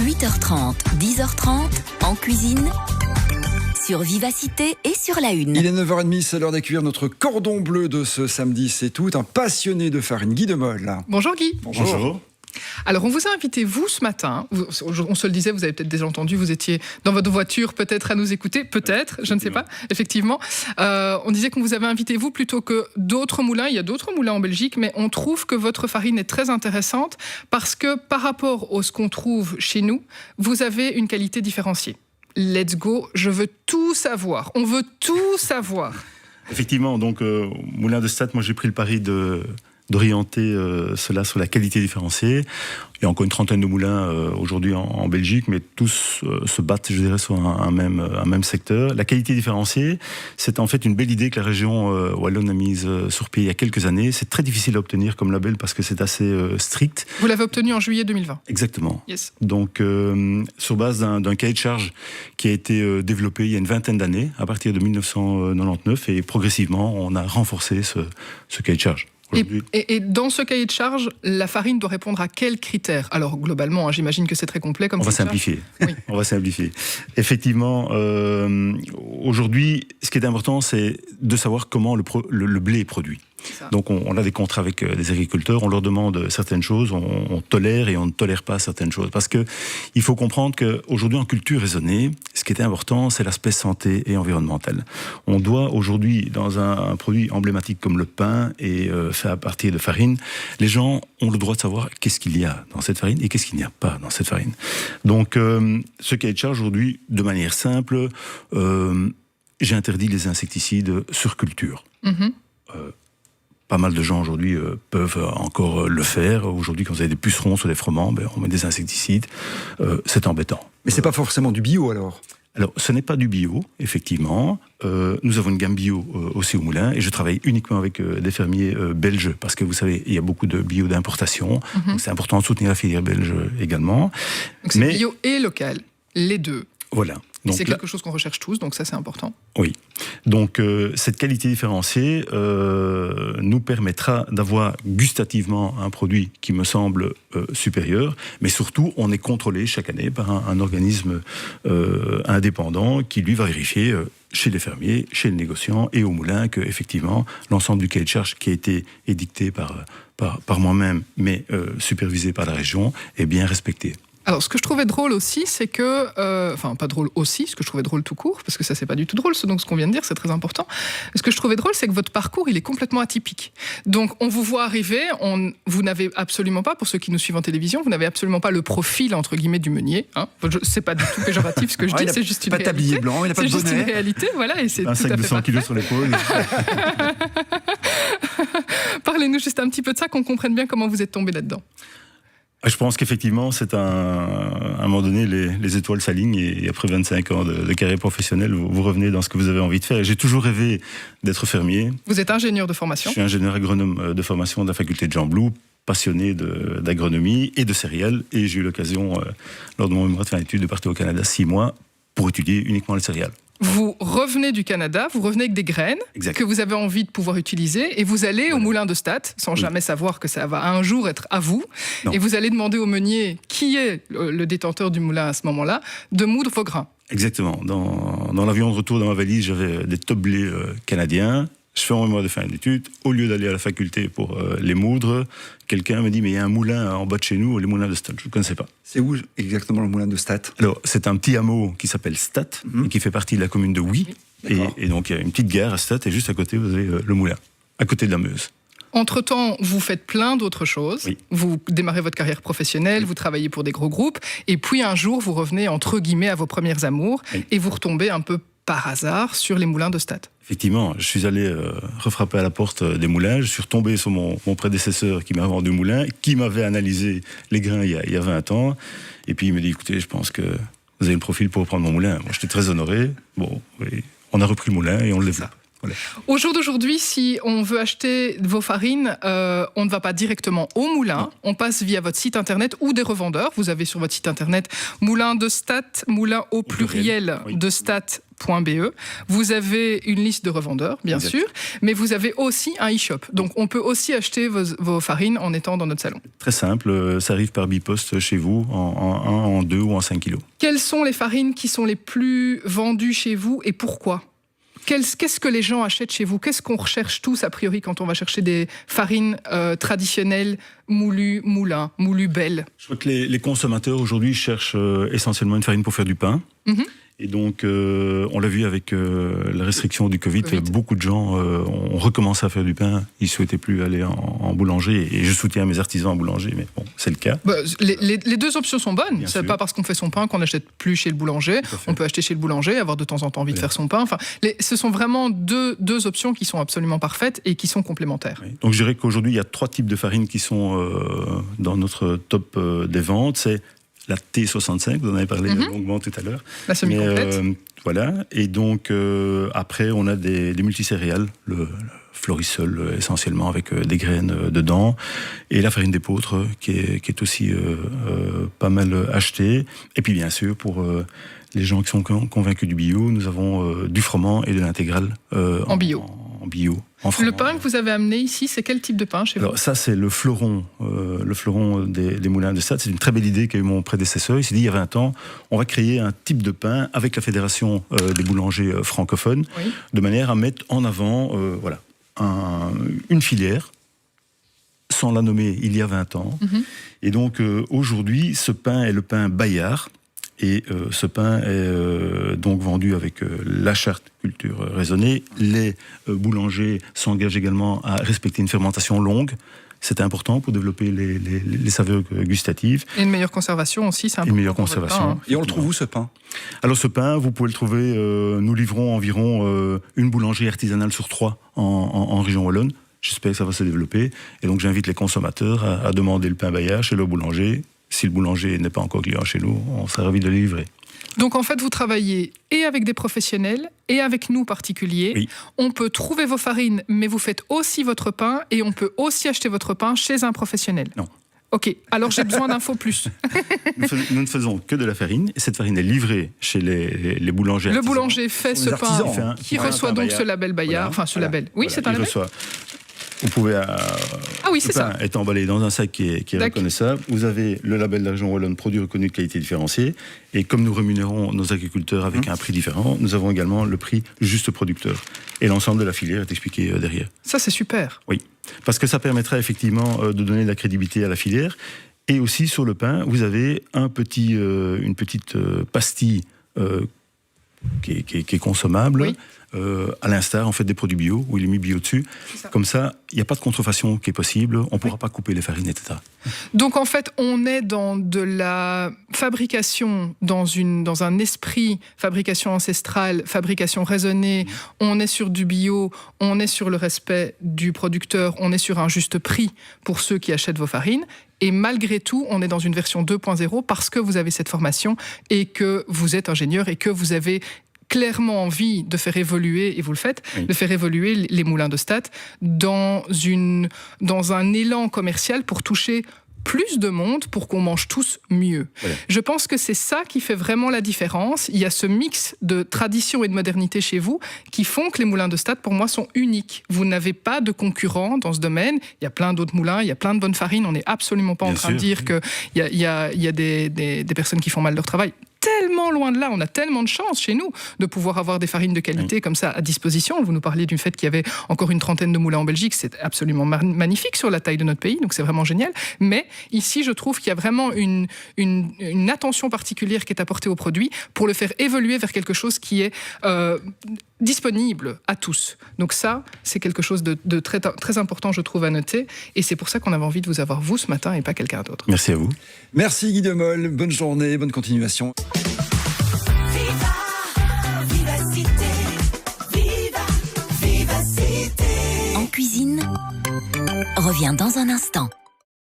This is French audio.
8h30, 10h30, en cuisine, sur Vivacité et sur La Une. Il est 9h30, c'est l'heure d'accueillir notre cordon bleu de ce samedi, c'est tout, un passionné de farine, Guy Demolle. Bonjour Guy. Bonjour. Alors, on vous a invité, vous, ce matin, on se le disait, vous avez peut-être déjà entendu, vous étiez dans votre voiture peut-être à nous écouter, peut-être, je ne sais pas, effectivement. On disait qu'on vous avait invité, vous, plutôt que d'autres moulins. Il y a d'autres moulins en Belgique, mais on trouve que votre farine est très intéressante parce que par rapport à ce qu'on trouve chez nous, vous avez une qualité différenciée. Let's go, je veux tout savoir. On veut tout savoir. Effectivement, donc, Moulin de Stade, moi j'ai pris le pari d'orienter cela sur la qualité différenciée. Il y a encore une trentaine de moulins aujourd'hui en Belgique, mais tous se battent, je dirais, sur un même secteur. La qualité différenciée, c'est en fait une belle idée que la région wallonne a mise sur pied il y a quelques années. C'est très difficile à obtenir comme label parce que c'est assez strict. Vous l'avez obtenu en juillet 2020. Exactement. Yes. Donc, sur base d'un cahier de charge qui a été développé il y a une vingtaine d'années, à partir de 1999, et progressivement, on a renforcé ce cahier de charge. Et dans ce cahier de charge, la farine doit répondre à quels critères? Alors, globalement, j'imagine que c'est très complet. Comme on va simplifier. Oui. On va simplifier. Effectivement, aujourd'hui, ce qui est important, c'est de savoir comment le blé est produit. Donc on a des contrats avec des agriculteurs, on leur demande certaines choses, on tolère et on ne tolère pas certaines choses. Parce que il faut comprendre qu'aujourd'hui en culture raisonnée, ce qui est important, c'est l'aspect santé et environnemental. On doit aujourd'hui, dans un produit emblématique comme le pain et fait à partir de farine, les gens ont le droit de savoir qu'est-ce qu'il y a dans cette farine et qu'est-ce qu'il n'y a pas dans cette farine. Donc ce cahier de charge aujourd'hui, de manière simple, j'ai interdit les insecticides sur culture. Pas mal de gens aujourd'hui peuvent encore le faire. Aujourd'hui, quand vous avez des pucerons sur les froment, on met des insecticides. C'est embêtant. Mais c'est pas forcément du bio alors? Alors, ce n'est pas du bio, effectivement. Nous avons une gamme bio aussi au moulin et je travaille uniquement avec des fermiers belges parce que vous savez, il y a beaucoup de bio d'importation. Donc c'est important de soutenir la filière belge également. Donc c'est bio et local, les deux. Voilà. Donc c'est quelque chose qu'on recherche tous, donc ça c'est important. Oui. Donc cette qualité différenciée nous permettra d'avoir gustativement un produit qui me semble supérieur, mais surtout on est contrôlé chaque année par un organisme indépendant qui lui va vérifier chez les fermiers, chez les négociants et au moulin que effectivement l'ensemble du cahier de charge qui a été édicté par moi-même, mais supervisé par la région, est bien respecté. Alors, ce que je trouvais drôle aussi, c'est que... Enfin, pas drôle aussi, ce que je trouvais drôle tout court, parce que ça, c'est pas du tout drôle, donc ce qu'on vient de dire, c'est très important. Ce que je trouvais drôle, c'est que votre parcours, il est complètement atypique. Donc, on vous voit arriver, vous n'avez absolument pas, pour ceux qui nous suivent en télévision, vous n'avez absolument pas le profil, entre guillemets, du meunier. Hein. C'est pas du tout péjoratif, ce que je dis, c'est juste une réalité. Pas tablier blanc, il n'a pas de bonnet. C'est juste une réalité, voilà, et c'est un tout sac à de fait 100 kilos parfait. sur l'épaule. Parlez-nous juste un petit peu de ça, qu'on comprenne bien comment vous êtes tombé là-dedans. Je pense qu'effectivement, c'est à un moment donné, les étoiles s'alignent et après 25 ans de carrière professionnelle, vous revenez dans ce que vous avez envie de faire. J'ai toujours rêvé d'être fermier. Vous êtes ingénieur de formation? Je suis ingénieur agronome de formation de la faculté de Jean Blou, passionné d'agronomie et de céréales. Et j'ai eu l'occasion, lors de mon mémoire de fin d'études, de partir au Canada 6 mois pour étudier uniquement les céréales. Vous revenez du Canada, vous revenez avec des graines que vous avez envie de pouvoir utiliser et vous allez au moulin de Stade, sans jamais savoir que ça va un jour être à vous. Non. Et vous allez demander au meunier, qui est le détenteur du moulin à ce moment-là, de moudre vos grains. Exactement. Dans l'avion de retour, dans ma valise, j'avais des top blés canadiens. Je fais mon mémoire de fin d'études. Au lieu d'aller à la faculté pour les moudre, quelqu'un me dit, mais il y a un moulin en bas de chez nous, les moulins de Stade. Je ne connaissais pas. C'est où exactement le moulin de Stade? Alors, c'est un petit hameau qui s'appelle Stade, et qui fait partie de la commune de Huy. Et donc, il y a une petite gare à Stade, et juste à côté, vous avez le moulin, à côté de la Meuse. Entre-temps, vous faites plein d'autres choses. Oui. Vous démarrez votre carrière professionnelle, vous travaillez pour des gros groupes, et puis un jour, vous revenez, entre guillemets, à vos premières amours, et vous retombez un peu par hasard sur les moulins de Stade. Effectivement, je suis allé refrapper à la porte des moulins, je suis retombé sur mon prédécesseur qui m'a vendu moulin, qui m'avait analysé les grains il y a 20 ans, et puis il me dit, écoutez, je pense que vous avez le profil pour reprendre mon moulin. Moi, j'étais très honoré. Bon, oui, on a repris le moulin et on le développe. Voilà. Au jour d'aujourd'hui, si on veut acheter vos farines, on ne va pas directement au moulin, on passe via votre site internet ou des revendeurs. Vous avez sur votre site internet moulin de Stade, moulin au pluriel de Stade .be. Vous avez une liste de revendeurs, bien sûr, mais vous avez aussi un e-shop. Donc, on peut aussi acheter vos farines en étant dans notre salon. Très simple, ça arrive par biposte chez vous, en 1, en 2 ou en 5 kilos. Quelles sont les farines qui sont les plus vendues chez vous et pourquoi ? Qu'est-ce que les gens achètent chez vous ? Qu'est-ce qu'on recherche tous, a priori, quand on va chercher des farines traditionnelles, moulues, moulins, moulues belles ? Je crois que les consommateurs aujourd'hui cherchent essentiellement une farine pour faire du pain. Mm-hmm. Et donc, on l'a vu avec la restriction du Covid. Beaucoup de gens ont recommencé à faire du pain. Ils ne souhaitaient plus aller en boulanger. Et je soutiens mes artisans en boulanger, mais bon, c'est le cas. Les deux options sont bonnes. Ce n'est pas parce qu'on fait son pain qu'on n'achète plus chez le boulanger. On peut acheter chez le boulanger, avoir de temps en temps envie de faire son pain. Enfin, ce sont vraiment deux options qui sont absolument parfaites et qui sont complémentaires. Oui. Donc, je dirais qu'aujourd'hui, il y a 3 types de farines qui sont dans notre top des ventes. C'est la T65, vous en avez parlé longuement tout à l'heure. La semi-complète. Voilà. Et donc, après, on a des multicéréales, le Florisol essentiellement, avec des graines dedans. Et la farine d'épeautre, qui est aussi pas mal achetée. Et puis, bien sûr, pour les gens qui sont convaincus du bio, nous avons du froment et de l'intégral en bio. En bio. Le pain que vous avez amené ici, c'est quel type de pain chez vous ? Alors ça, c'est le fleuron des moulins de Stade. C'est une très belle idée qu'a eu mon prédécesseur. Il s'est dit il y a 20 ans, on va créer un type de pain avec la Fédération des boulangers francophones, de manière à mettre en avant une filière, sans la nommer il y a 20 ans. Et donc aujourd'hui, ce pain est le pain Bayard. Et ce pain est donc vendu avec la charte culture raisonnée. Les boulangers s'engagent également à respecter une fermentation longue. C'est important pour développer les saveurs gustatives. Et une meilleure conservation aussi, c'est important. Une meilleure conservation. Et on le trouve où, ce pain ? Alors ce pain, vous pouvez le trouver, nous livrons environ une boulangerie artisanale sur 3 en région wallonne. J'espère que ça va se développer. Et donc j'invite les consommateurs à demander le pain Bayard chez leur boulanger. Si le boulanger n'est pas encore client chez nous, on sera ravis de le livrer. Donc en fait, vous travaillez et avec des professionnels et avec nous particuliers. Oui. On peut trouver vos farines, mais vous faites aussi votre pain et on peut aussi acheter votre pain chez un professionnel. Non. Ok, alors j'ai besoin d'infos plus. Nous ne faisons que de la farine et cette farine est livrée chez les boulangers. Le boulanger fait ce pain qui reçoit donc ce label Bayard, enfin ce label. Oui, c'est un label. Vous pouvez c'est ça. être emballé dans un sac qui est reconnaissable. Vous avez le label de la région wallonne, produit reconnu de qualité différenciée. Et comme nous rémunérons nos agriculteurs avec un prix différent, nous avons également le prix juste producteur. Et l'ensemble de la filière est expliqué derrière. Ça, c'est super. Oui, parce que ça permettrait effectivement de donner de la crédibilité à la filière. Et aussi sur le pain, vous avez une petite pastille qui est consommable. Oui. À l'instar en fait des produits bio où il est mis bio dessus. Comme ça, il n'y a pas de contrefaçon qui est possible. On ne pourra pas couper les farines, etc. Donc en fait, on est dans de la fabrication, dans un esprit fabrication ancestrale, fabrication raisonnée. On est sur du bio, on est sur le respect du producteur, on est sur un juste prix pour ceux qui achètent vos farines. Et malgré tout, on est dans une version 2.0 parce que vous avez cette formation et que vous êtes ingénieur et que vous avez clairement envie de faire évoluer, et vous le faites, de faire évoluer les moulins de Stade dans un élan commercial pour toucher plus de monde pour qu'on mange tous mieux. Voilà. Je pense que c'est ça qui fait vraiment la différence. Il y a ce mix de tradition et de modernité chez vous qui font que les moulins de Stade, pour moi, sont uniques. Vous n'avez pas de concurrents dans ce domaine. Il y a plein d'autres moulins, il y a plein de bonnes farines. On n'est absolument pas en train de dire qu'il y a des personnes qui font mal leur travail. Tellement loin de là, on a tellement de chance chez nous de pouvoir avoir des farines de qualité comme ça à disposition. Vous nous parliez du fait qu'il y avait encore une trentaine de moulins en Belgique, c'est absolument magnifique sur la taille de notre pays, donc c'est vraiment génial. Mais ici, je trouve qu'il y a vraiment une attention particulière qui est apportée au produit pour le faire évoluer vers quelque chose qui est disponible à tous. Donc ça, c'est quelque chose de très, très important, je trouve, à noter. Et c'est pour ça qu'on avait envie de vous avoir, vous, ce matin, et pas quelqu'un d'autre. Merci à vous. Merci Guy Demolle, bonne journée, bonne continuation. En cuisine, revient dans un instant.